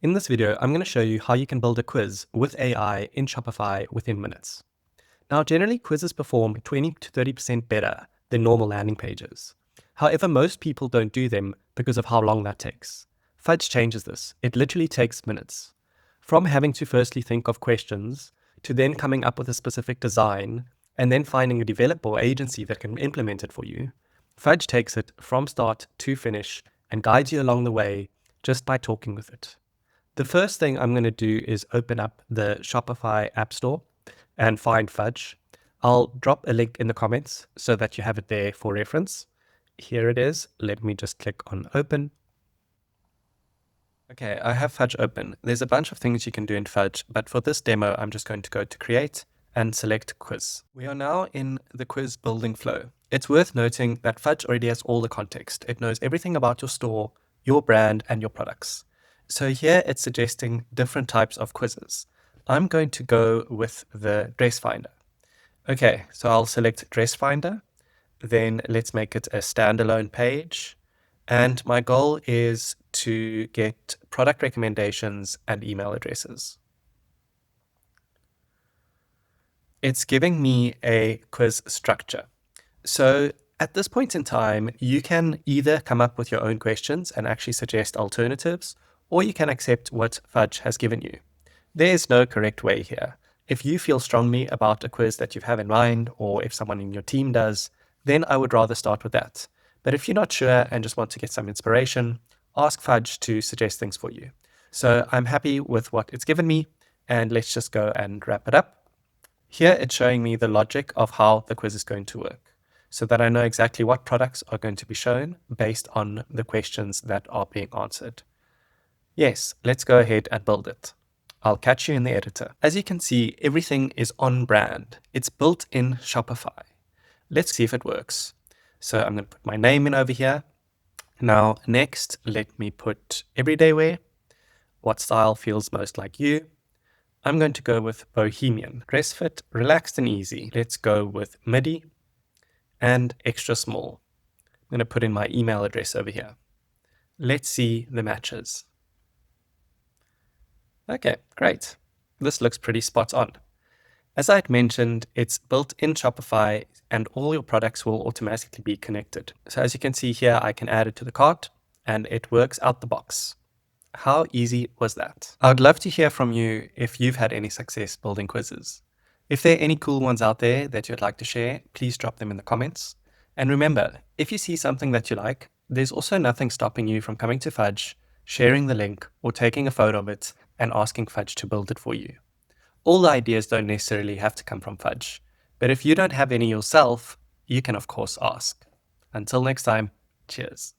In this video, I'm going to show you how you can build a quiz with AI in Shopify within minutes. Now, generally, quizzes perform 20 to 30% better than normal landing pages. However, most people don't do them because of how long that takes. Fudge changes this. It literally takes minutes. From having to firstly think of questions, to then coming up with a specific design, and then finding a developer or agency that can implement it for you, Fudge takes it from start to finish and guides you along the way just by talking with it. The first thing I'm going to do is open up the Shopify AppStore and find Fudge. I'll drop a link in the comments so that you have it there for reference. Here it is. Let me just click on open. Okay, I have Fudge open. There's a bunch of things you can do in Fudge, but for this demo, I'm just going to go to create and select quiz. We are now in the quiz building flow. It's worth noting that Fudge already has all the context. It knows everything about your store, your brand, and your products. So here it's suggesting different types of quizzes. I'm going to go with the dress finder. Okay, so I'll select dress finder. Then let's make it a standalone page. And my goal is to get product recommendations and email addresses. It's giving me a quiz structure. So at this point in time, you can either come up with your own questions and actually suggest alternatives, or you can accept what Fudge has given you. There's no correct way here. If you feel strongly about a quiz that you have in mind, or if someone in your team does, then I would rather start with that. But if you're not sure and just want to get some inspiration, ask Fudge to suggest things for you. So I'm happy with what it's given me, and let's just go and wrap it up. Here it's showing me the logic of how the quiz is going to work, so that I know exactly what products are going to be shown based on the questions that are being answered. Yes, let's go ahead and build it. I'll catch you in the editor. As you can see, everything is on brand. It's built in Shopify. Let's see if it works. So I'm going to put my name in over here. Now, next, let me put everyday wear. What style feels most like you? I'm going to go with bohemian. Dress fit, relaxed and easy. Let's go with midi and extra small. I'm going to put in my email address over here. Let's see the matches. Okay, great. This looks pretty spot on. As I had mentioned, it's built in Shopify and all your products will automatically be connected. So as you can see here, I can add it to the cart and it works out the box. How easy was that? I would love to hear from you if you've had any success building quizzes. If there are any cool ones out there that you'd like to share, please drop them in the comments. And remember, if you see something that you like, there's also nothing stopping you from coming to Fudge, sharing the link, or taking a photo of it and asking Fudge to build it for you. All the ideas don't necessarily have to come from Fudge, but if you don't have any yourself, you can of course ask. Until next time, cheers.